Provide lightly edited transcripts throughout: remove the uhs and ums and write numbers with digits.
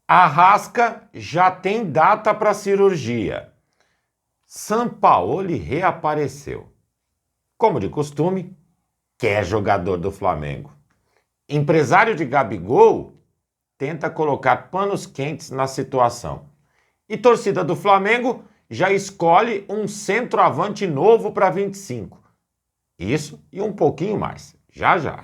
Arrasca já tem data para cirurgia. Sampaoli reapareceu. Como de costume, quer jogador do Flamengo. Empresário de Gabigol tenta colocar panos quentes na situação. E torcida do Flamengo já escolhe um centroavante novo para 25. Isso e um pouquinho mais. Já já.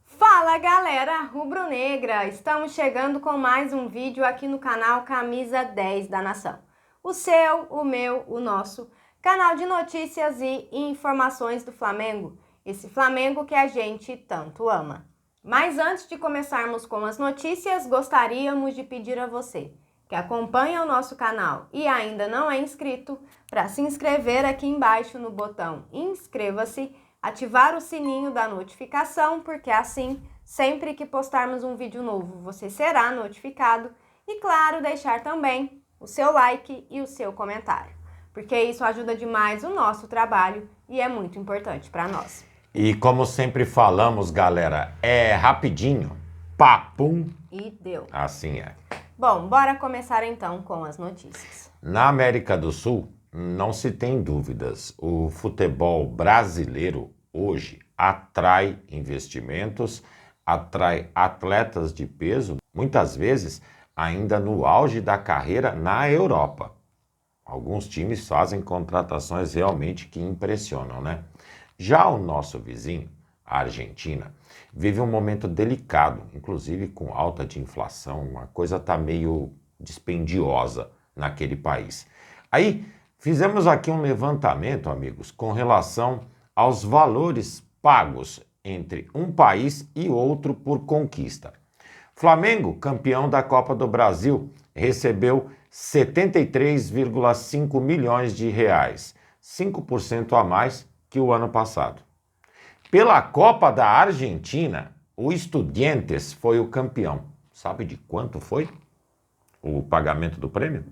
Fala galera rubro-negra, estamos chegando com mais um vídeo aqui no canal Camisa 10 da Nação. O seu, o meu, o nosso canal de notícias e informações do Flamengo. Esse Flamengo que a gente tanto ama. Mas antes de começarmos com as notícias, gostaríamos de pedir a você que acompanha o nosso canal e ainda não é inscrito, para se inscrever aqui embaixo no botão inscreva-se, ativar o sininho da notificação, porque assim, sempre que postarmos um vídeo novo, você será notificado. E claro, deixar também o seu like e o seu comentário, porque isso ajuda demais o nosso trabalho e é muito importante para nós. E como sempre falamos, galera, é rapidinho, papum. E deu. Assim é. Bom, bora começar então com as notícias. Na América do Sul, não se tem dúvidas, o futebol brasileiro hoje atrai investimentos, atrai atletas de peso, muitas vezes ainda no auge da carreira na Europa. Alguns times fazem contratações realmente que impressionam, né? Já o nosso vizinho, a Argentina, vive um momento delicado, inclusive com alta de inflação, a coisa está meio dispendiosa naquele país. Aí, fizemos aqui um levantamento, amigos, com relação aos valores pagos entre um país e outro por conquista. Flamengo, campeão da Copa do Brasil, recebeu 73,5 milhões de reais, 5% a mais que o ano passado. Pela Copa da Argentina, o Estudiantes foi o campeão. Sabe de quanto foi o pagamento do prêmio?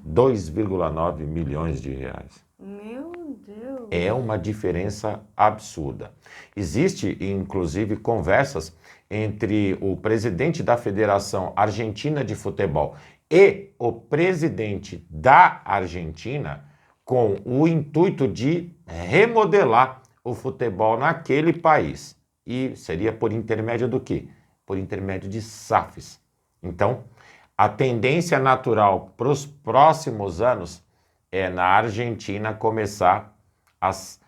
2,9 milhões de reais. Meu Deus! É uma diferença absurda. Existe, inclusive, conversas entre o presidente da Federação Argentina de Futebol e o presidente da Argentina com o intuito de remodelar o futebol naquele país. E seria por intermédio do quê? Por intermédio de SAFs. Então, a tendência natural para os próximos anos é na Argentina começar as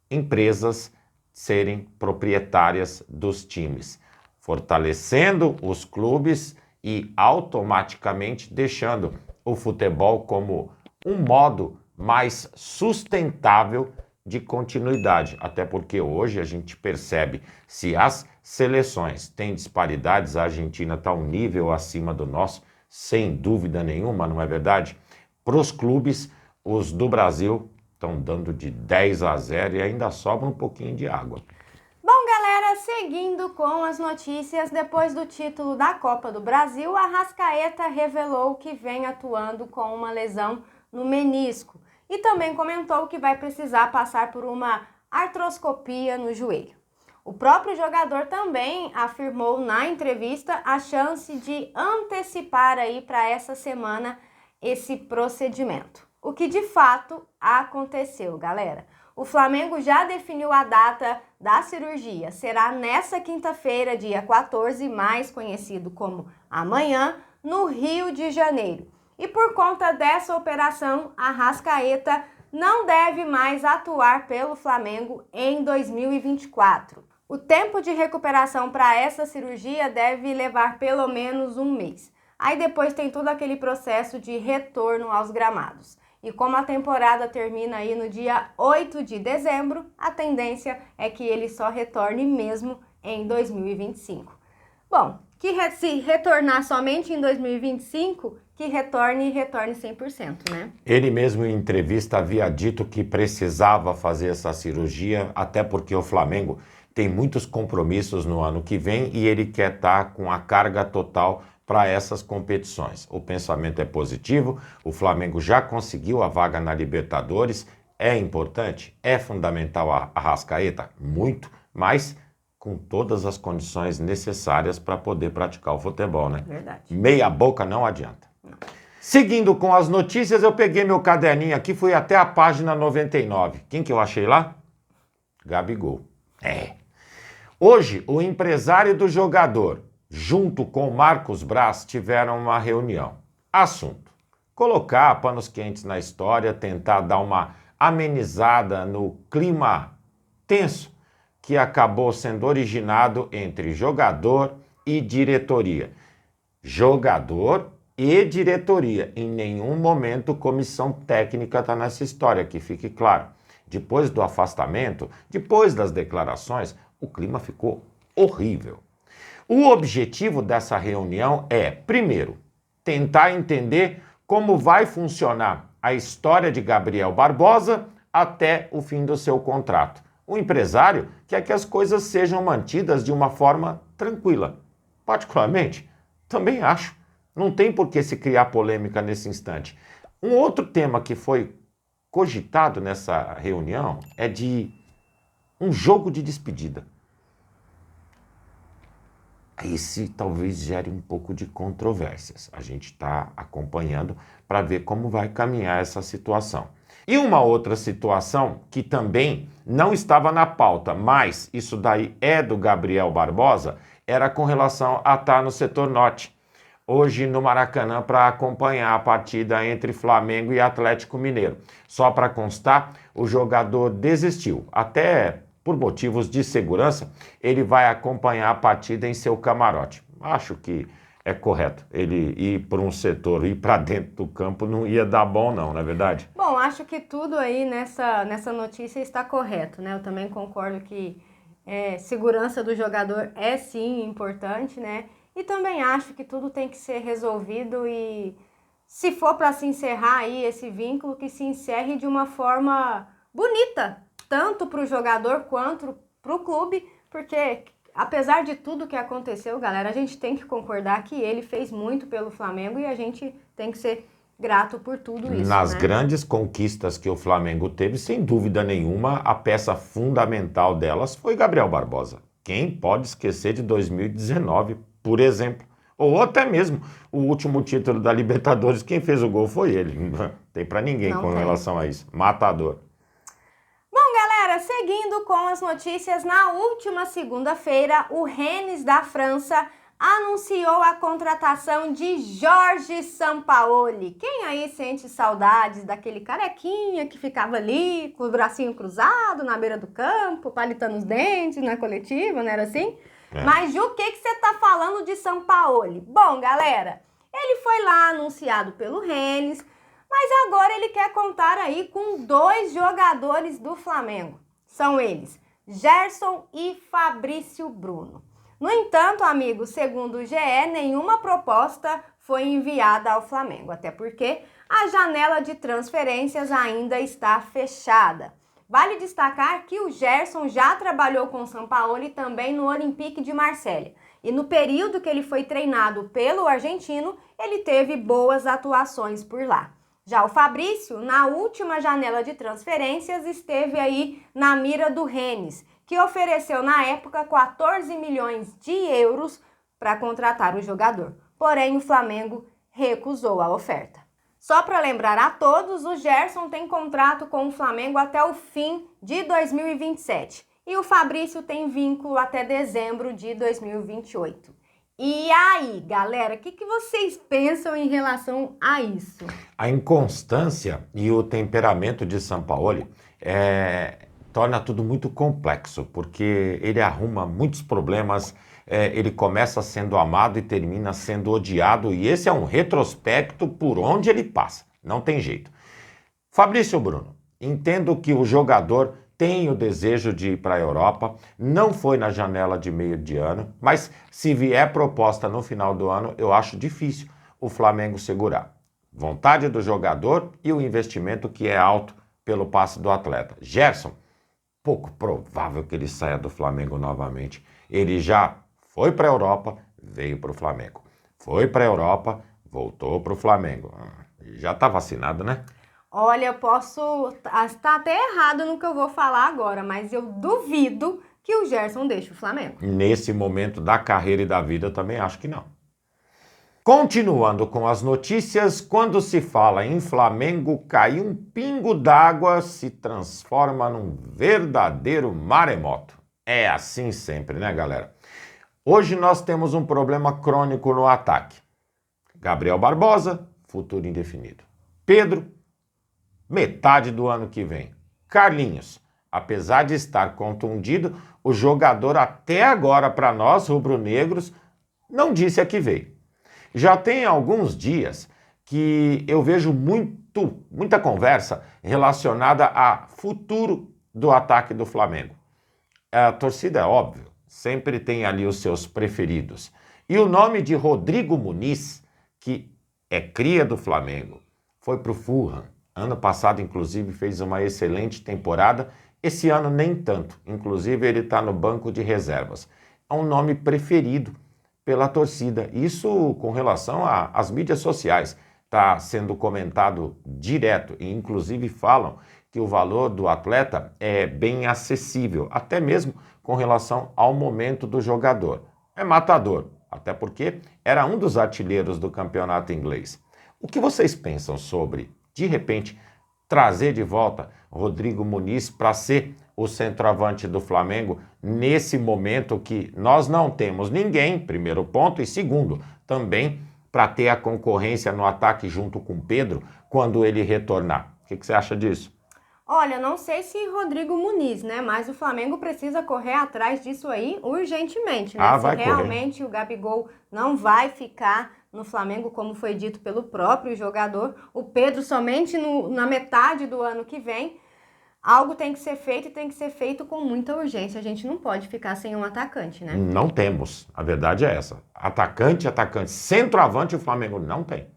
empresas serem proprietárias dos times, fortalecendo os clubes e automaticamente deixando o futebol como um modo mais sustentável de continuidade, até porque hoje a gente percebe, se as seleções têm disparidades, a Argentina está um nível acima do nosso, sem dúvida nenhuma, não é verdade? Para os clubes, os do Brasil estão dando de 10-0 e ainda sobra um pouquinho de água. Bom, galera, seguindo com as notícias, depois do título da Copa do Brasil, a Arrascaeta revelou que vem atuando com uma lesão no menisco e também comentou que vai precisar passar por uma artroscopia no joelho. O próprio jogador também afirmou na entrevista a chance de antecipar aí para essa semana esse procedimento. O que de fato aconteceu, galera. O Flamengo já definiu a data da cirurgia. Será nessa quinta-feira, dia 14, mais conhecido como amanhã, no Rio de Janeiro. E por conta dessa operação, a Arrascaeta não deve mais atuar pelo Flamengo em 2024. O tempo de recuperação para essa cirurgia deve levar pelo menos um mês. Aí depois tem todo aquele processo de retorno aos gramados. E como a temporada termina aí no dia 8 de dezembro, a tendência é que ele só retorne mesmo em 2025. Bom, se retornar somente em 2025, que retorne 100%, né? Ele mesmo em entrevista havia dito que precisava fazer essa cirurgia, até porque o Flamengo tem muitos compromissos no ano que vem e ele quer estar com a carga total para essas competições. O pensamento é positivo, o Flamengo já conseguiu a vaga na Libertadores, é importante, é fundamental a Arrascaeta? Muito, mas com todas as condições necessárias para poder praticar o futebol, né? Verdade. Meia boca não adianta. Seguindo com as notícias, eu peguei meu caderninho aqui, fui até a página 99. Quem que eu achei lá? Gabigol. Hoje, o empresário do jogador, junto com Marcos Braz, tiveram uma reunião. Assunto: colocar panos quentes na história, tentar dar uma amenizada no clima tenso que acabou sendo originado entre jogador e diretoria. Jogador e diretoria. Em nenhum momento comissão técnica está nessa história, que fique claro. Depois do afastamento, depois das declarações, o clima ficou horrível. O objetivo dessa reunião é, primeiro, tentar entender como vai funcionar a história de Gabriel Barbosa até o fim do seu contrato. O empresário quer que as coisas sejam mantidas de uma forma tranquila. Particularmente, também acho. Não tem por que se criar polêmica nesse instante. Um outro tema que foi cogitado nessa reunião é de um jogo de despedida. Esse talvez gere um pouco de controvérsias. A gente está acompanhando para ver como vai caminhar essa situação. E uma outra situação que também não estava na pauta, mas isso daí é do Gabriel Barbosa, era com relação a estar no setor norte, hoje no Maracanã, para acompanhar a partida entre Flamengo e Atlético Mineiro. Só para constar, o jogador desistiu, até por motivos de segurança, ele vai acompanhar a partida em seu camarote. Acho que é correto ele ir para um setor, ir para dentro do campo não ia dar bom não é verdade? Bom, acho que tudo aí nessa notícia está correto, né? Eu também concordo que segurança do jogador é sim importante, né? E também acho que tudo tem que ser resolvido e se for para se encerrar aí esse vínculo, que se encerre de uma forma bonita, tanto para o jogador quanto para o clube, porque apesar de tudo que aconteceu, galera, a gente tem que concordar que ele fez muito pelo Flamengo e a gente tem que ser grato por tudo isso. Nas né? grandes conquistas que o Flamengo teve, sem dúvida nenhuma, a peça fundamental delas foi Gabriel Barbosa. Quem pode esquecer de 2019, por exemplo? Ou até mesmo o último título da Libertadores, quem fez o gol foi ele. Não tem para ninguém com relação a isso. Matador. Seguindo com as notícias, na última segunda-feira, o Rennes da França anunciou a contratação de Jorge Sampaoli. Quem aí sente saudades daquele carequinha que ficava ali com o bracinho cruzado na beira do campo, palitando os dentes na coletiva, não era assim? Mas o que você tá falando de Sampaoli? Bom, galera, ele foi lá anunciado pelo Rennes, mas agora ele quer contar aí com 2 jogadores do Flamengo. São eles, Gerson e Fabrício Bruno. No entanto, amigos, segundo o GE, nenhuma proposta foi enviada ao Flamengo, até porque a janela de transferências ainda está fechada. Vale destacar que o Gerson já trabalhou com o Sampaoli também no Olympique de Marselha. E no período que ele foi treinado pelo argentino, ele teve boas atuações por lá. Já o Fabrício, na última janela de transferências, esteve aí na mira do Rennes, que ofereceu na época 14 milhões de euros para contratar o jogador. Porém, o Flamengo recusou a oferta. Só para lembrar a todos, o Gerson tem contrato com o Flamengo até o fim de 2027 e o Fabrício tem vínculo até dezembro de 2028. E aí, galera, o que vocês pensam em relação a isso? A inconstância e o temperamento de Sampaoli torna tudo muito complexo, porque ele arruma muitos problemas, ele começa sendo amado e termina sendo odiado, e esse é um retrospecto por onde ele passa, não tem jeito. Fabrício Bruno, entendo que o jogador tem o desejo de ir para a Europa, não foi na janela de meio de ano, mas se vier proposta no final do ano, eu acho difícil o Flamengo segurar. Vontade do jogador e o investimento que é alto pelo passe do atleta. Gerson, pouco provável que ele saia do Flamengo novamente. Ele já foi para a Europa, veio para o Flamengo. Foi para a Europa, voltou para o Flamengo. Já está vacinado, né? Olha, eu posso estar até errado no que eu vou falar agora, mas eu duvido que o Gerson deixe o Flamengo. Nesse momento da carreira e da vida, eu também acho que não. Continuando com as notícias, quando se fala em Flamengo, cair um pingo d'água se transforma num verdadeiro maremoto. É assim sempre, né, galera? Hoje nós temos um problema crônico no ataque. Gabriel Barbosa, futuro indefinido. Pedro, metade do ano que vem. Carlinhos, apesar de estar contundido, o jogador até agora para nós, rubro-negros, não disse a que veio. Já tem alguns dias que eu vejo muita conversa relacionada a futuro do ataque do Flamengo. A torcida, é óbvio, sempre tem ali os seus preferidos. E o nome de Rodrigo Muniz, que é cria do Flamengo, foi para o Fulham. Ano passado, inclusive, fez uma excelente temporada. Esse ano, nem tanto. Inclusive, ele está no banco de reservas. É um nome preferido pela torcida. Isso com relação às mídias sociais. Está sendo comentado direto e inclusive falam que o valor do atleta é bem acessível, até mesmo com relação ao momento do jogador. É matador, até porque era um dos artilheiros do campeonato inglês. O que vocês pensam sobre, de repente, trazer de volta Rodrigo Muniz para ser o centroavante do Flamengo nesse momento que nós não temos ninguém, primeiro ponto, e segundo, também para ter a concorrência no ataque junto com o Pedro quando ele retornar. O que você acha disso? Olha, não sei se Rodrigo Muniz, né? Mas o Flamengo precisa correr atrás disso aí urgentemente, né? Se realmente o Gabigol não vai ficar no Flamengo, como foi dito pelo próprio jogador, o Pedro somente na metade do ano que vem, algo tem que ser feito e tem que ser feito com muita urgência. A gente não pode ficar sem um atacante, né? Não temos. A verdade é essa. Atacante, centroavante o Flamengo não tem.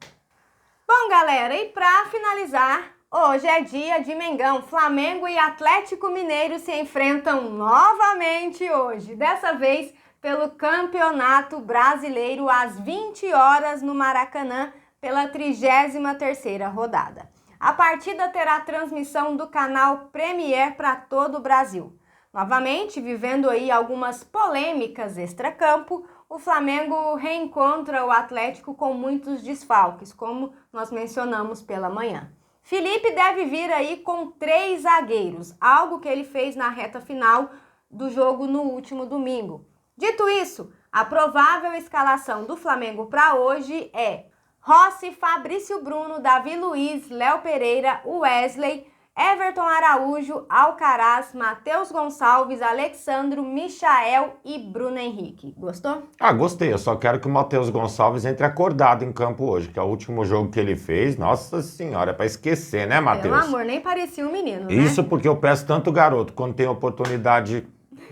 Bom, galera, e para finalizar, hoje é dia de Mengão. Flamengo e Atlético Mineiro se enfrentam novamente hoje. Dessa vez pelo Campeonato Brasileiro às 20 horas no Maracanã pela 33ª rodada. A partida terá transmissão do canal Premier para todo o Brasil. Novamente, vivendo aí algumas polêmicas extracampo, o Flamengo reencontra o Atlético com muitos desfalques, como nós mencionamos pela manhã. Felipe deve vir aí com 3 zagueiros, algo que ele fez na reta final do jogo no último domingo. Dito isso, a provável escalação do Flamengo para hoje é Rossi, Fabrício Bruno, Davi Luiz, Léo Pereira, Wesley, Everton Araújo, Alcaraz, Matheus Gonçalves, Alexandro, Michael e Bruno Henrique. Gostou? Gostei. Eu só quero que o Matheus Gonçalves entre acordado em campo hoje, que é o último jogo que ele fez. Nossa Senhora, é pra esquecer, né, Matheus? Pelo amor, nem parecia um menino, né? Isso porque eu peço tanto garoto, quando tem oportunidade,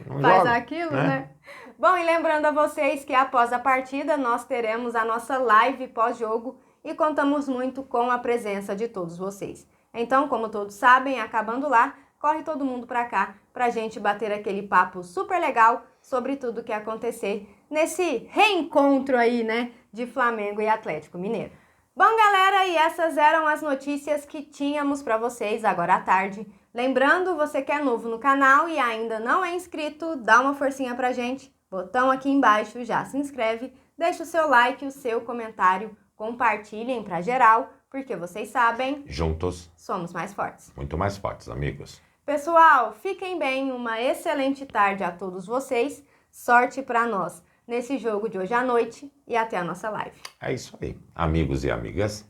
não faz joga, aquilo, né? Bom, e lembrando a vocês que após a partida nós teremos a nossa live pós-jogo e contamos muito com a presença de todos vocês. Então, como todos sabem, acabando lá, corre todo mundo pra cá pra gente bater aquele papo super legal sobre tudo que acontecer nesse reencontro aí, né, de Flamengo e Atlético Mineiro. Bom, galera, e essas eram as notícias que tínhamos pra vocês agora à tarde. Lembrando, você que é novo no canal e ainda não é inscrito, dá uma forcinha pra gente. Botão aqui embaixo, já se inscreve, deixa o seu like, o seu comentário, compartilhem pra geral, porque vocês sabem, juntos somos mais fortes. Muito mais fortes, amigos. Pessoal, fiquem bem, uma excelente tarde a todos vocês, sorte pra nós nesse jogo de hoje à noite e até a nossa live. É isso aí, amigos e amigas.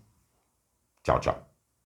Tchau, tchau.